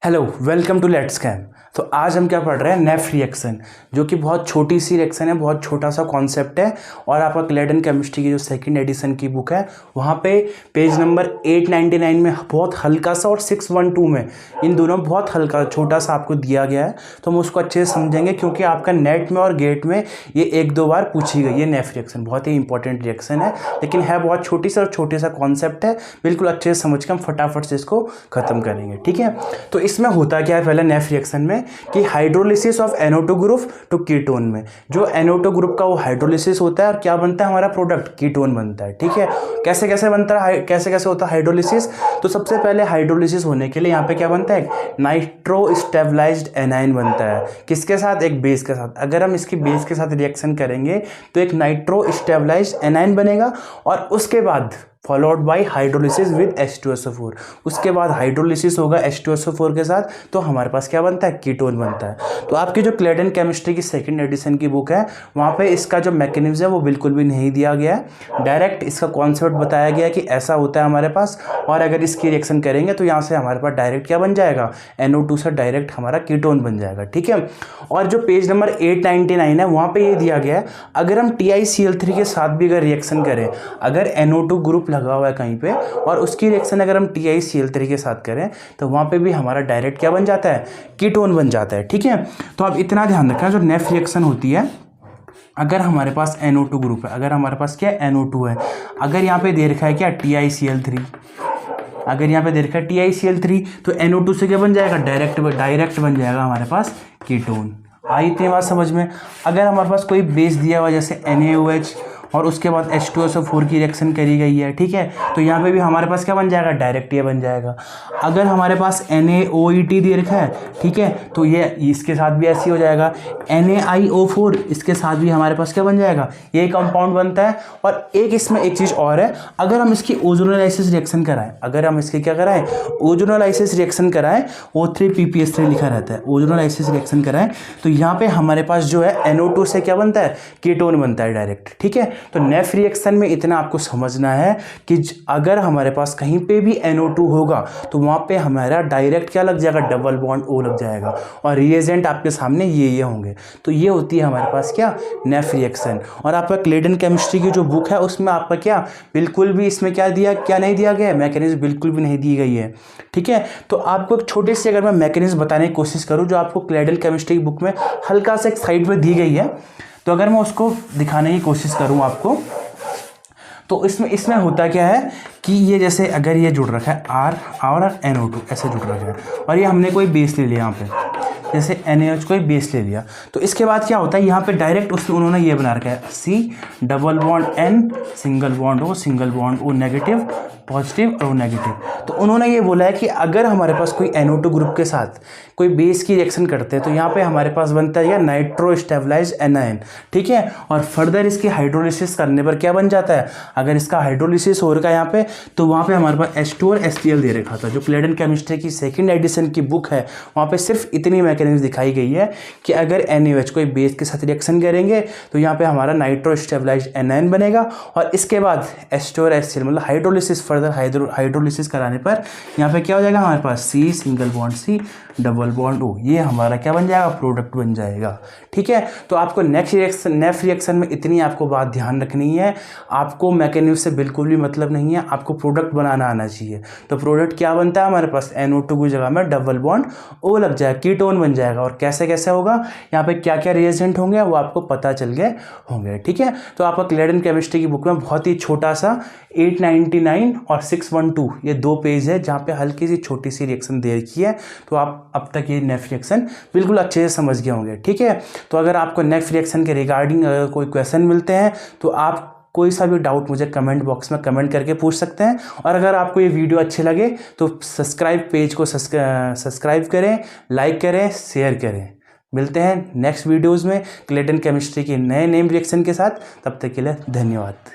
Hello, welcome to let's chem. तो आज हम क्या पढ़ रहे हैं, नेफ रिएक्शन, जो कि बहुत छोटी सी रिएक्शन है, बहुत छोटा सा कॉन्सेप्ट है। और आपका क्लेडन केमिस्ट्री की जो सेकंड एडिशन की बुक है वहाँ पे पेज नंबर 899 में बहुत हल्का सा और 612 में, इन दोनों में बहुत हल्का छोटा सा आपको दिया गया है। तो हम उसको अच्छे से समझेंगे क्योंकि आपका नेट में और गेट में ये एक दो बार पूछी गई है। नेफ रिएक्शन बहुत ही इंपॉर्टेंट रिएक्शन है, लेकिन है बहुत छोटी सा और छोटे सा कॉन्सेप्ट है। बिल्कुल अच्छे से समझ के हम फटाफट से इसको खत्म करेंगे, ठीक है। तो इसमें होता क्या है पहले नेफ रिएक्शन में कि hydrolysis of NO2 group to ketone में जो NO2 ग्रुप का वो हाइड्रोलिसिस होता है और क्या बनता है हमारा प्रोडक्ट, कीटोन बनता है, ठीक है। कैसे कैसे बनता है, कैसे कैसे होता है हाइड्रोलिसिस। तो सबसे पहले हाइड्रोलिसिस होने के लिए यहाँ पे क्या बनता है, नाइट्रो स्टेबलाइज्ड एनाइन बनता है। किसके साथ, एक बेस के साथ। अगर हम इसकी बेस के साथ रिएक्शन करेंगे तो एक नाइट्रो स्टेबलाइज्ड एनाइन बनेगा और उसके बाद followed by hydrolysis with H2SO4। उसके बाद हाइड्रोलिसिस होगा H2SO4 के साथ, तो हमारे पास क्या बनता है, कीटोन बनता है। तो आपकी जो क्लेडन केमिस्ट्री की सेकंड एडिशन की बुक है वहाँ पे इसका जो मैकेनिज्म है वो बिल्कुल भी नहीं दिया गया है। डायरेक्ट इसका कॉन्सेप्ट बताया गया है कि ऐसा होता है हमारे पास, और अगर इसकी रिएक्शन करेंगे तो यहाँ से हमारे पास डायरेक्ट क्या बन जाएगा, NO2 से डायरेक्ट हमारा कीटोन बन जाएगा, ठीक है। और जो पेज नंबर 899 है वहाँ पर ये दिया गया है, अगर हम TiCl3 के साथ भी अगर रिएक्शन करें, अगर NO2 ग्रुप लगा हुआ है कहीं पे और उसकी रिएक्शन अगर हम TiCl3 के साथ करें तो वहां पे भी हमारा डायरेक्ट क्या बन जाता है, कीटोन बन जाता है, ठीक है। तो आप इतना ध्यान रखना, जो नेफ रिएक्शन होती है, अगर हमारे पास NO2 ग्रुप है, अगर हमारे पास क्या NO2 है, अगर यहाँ पे दे रखा है क्या TiCl3, अगर यहाँ पे दे रखा है TiCl3 तो NO2 से क्या बन जाएगा, डायरेक्ट बन जाएगा हमारे पास कीटोन। आई इतनी बात समझ में। अगर हमारे पास कोई बेस दिया हुआ जैसे NaOH और उसके बाद H2SO4 की रिएक्शन करी गई है, ठीक है, तो यहाँ पे भी हमारे पास क्या बन जाएगा, डायरेक्ट ये बन जाएगा। अगर हमारे पास NaOET दे रखा है, ठीक है, तो ये इसके साथ भी ऐसे हो जाएगा। NaIO4 इसके साथ भी हमारे पास क्या बन जाएगा, ये कंपाउंड बनता है। और एक इसमें एक चीज़ और है, अगर हम इसकी ओजोनोलाइसिस रिएक्शन कराएं, अगर हम इसके क्या कराएं, ओजोनोलाइसिस रिएक्शन कराएं, O3PPS3 लिखा रहता है, ओजोनोलाइसिस रिएक्शन कराएं, तो यहाँ पे हमारे पास जो है NO2 से क्या बनता है, कीटोन बनता है डायरेक्ट, ठीक है। तो नेफ रिएक्शन में इतना आपको समझना है कि अगर हमारे पास कहीं पे भी NO2 होगा तो वहाँ पे हमारा डायरेक्ट क्या लग जाएगा, डबल बॉन्ड O लग जाएगा, और रिएजेंट आपके सामने ये होंगे। तो ये होती है हमारे पास क्या, नेफ रिएक्शन। और आपका क्लेडन केमिस्ट्री की जो बुक है उसमें आपका क्या बिल्कुल भी इसमें क्या नहीं दिया गया है, मैकेनिज्म बिल्कुल भी नहीं दी गई है, ठीक है। तो आपको एक छोटे से अगर मैं मैकेनिज्म बताने की कोशिश करूँ जो आपको क्लेडन केमिस्ट्री की बुक में हल्का सा एक साइड में दी गई है, तो अगर मैं उसको दिखाने की कोशिश करूं आपको, तो इसमें होता क्या है कि ये जैसे अगर ये जुड़ रखा है R और NO2 ऐसे जुड़ रखा है, और ये हमने कोई बेस ले लिया यहाँ पे, जैसे NaOH कोई बेस ले लिया, तो इसके बाद क्या होता है, यहाँ पे डायरेक्ट उन्होंने ये बना रखा है C double bond N single bond O negative positive और नेगेटिव। तो उन्होंने ये बोला है कि अगर हमारे पास कोई NO2 ग्रुप के साथ कोई बेस की रिएक्शन करते हैं तो यहाँ पे हमारे पास बनता है नाइट्रो स्टेबलाइज्ड एनाइन, ठीक है। और फर्दर इसकी हाइड्रोलिसिस करने पर क्या बन जाता है, अगर इसका हाइड्रोलिसिस हो रहा है यहाँ पे, तो वहाँ पे हमारे पास H2 और HCl दे रखा था। जो क्लेडन केमिस्ट्री की सेकंड एडिशन की बुक है वहाँ पे सिर्फ इतनी मैकेनिज्म दिखाई गई है कि अगर NaOH कोई बेस के साथ रिएक्शन करेंगे तो यहाँ पे हमारा नाइट्रो स्टेबलाइज्ड एनाइन बनेगा, और इसके बाद H2 और HCl मतलब हाइड्रोलिसिस, फर्दर हाइड्रोलिसिस कराने पर यहाँ पे क्या हो जाएगा, हमारे पास C single bond C double bond O, ये हमारा क्या बन जाएगा, प्रोडक्ट बन जाएगा, ठीक है। तो आपको नेफ रिएक्शन में इतनी आपको बात ध्यान रखनी है, आपको मैकेनिज्म से बिल्कुल भी मतलब नहीं है, आपको प्रोडक्ट बनाना आना चाहिए। तो प्रोडक्ट क्या बनता है हमारे पास, NO2 की जगह में डबल बॉन्ड O लग जाएगा, कीटोन बन जाएगा। और कैसे कैसे होगा, यहाँ पे क्या क्या रिएजेंट होंगे वो आपको पता चल गए होंगे, ठीक है। तो आपका क्लेडन केमिस्ट्री की बुक में बहुत ही छोटा सा 899 और 612 ये दो पेज है जहाँ पे हल्की सी छोटी सी रिएक्शन दे रखी है। तो आप अब तक ये नेफ रिएक्शन बिल्कुल अच्छे से समझ गए होंगे, ठीक है। तो अगर आपको नेफ रिएक्शन के रिगार्डिंग अगर कोई क्वेश्चन मिलते हैं तो आप कोई सा भी डाउट मुझे कमेंट बॉक्स में कमेंट करके पूछ सकते हैं। और अगर आपको ये वीडियो अच्छे लगे तो पेज को सब्सक्राइब करें, लाइक करें, शेयर करें। मिलते हैं नेक्स्ट वीडियोज़ में क्लेडन केमिस्ट्री के नए नेम रिएक्शन के साथ। तब तक के लिए धन्यवाद।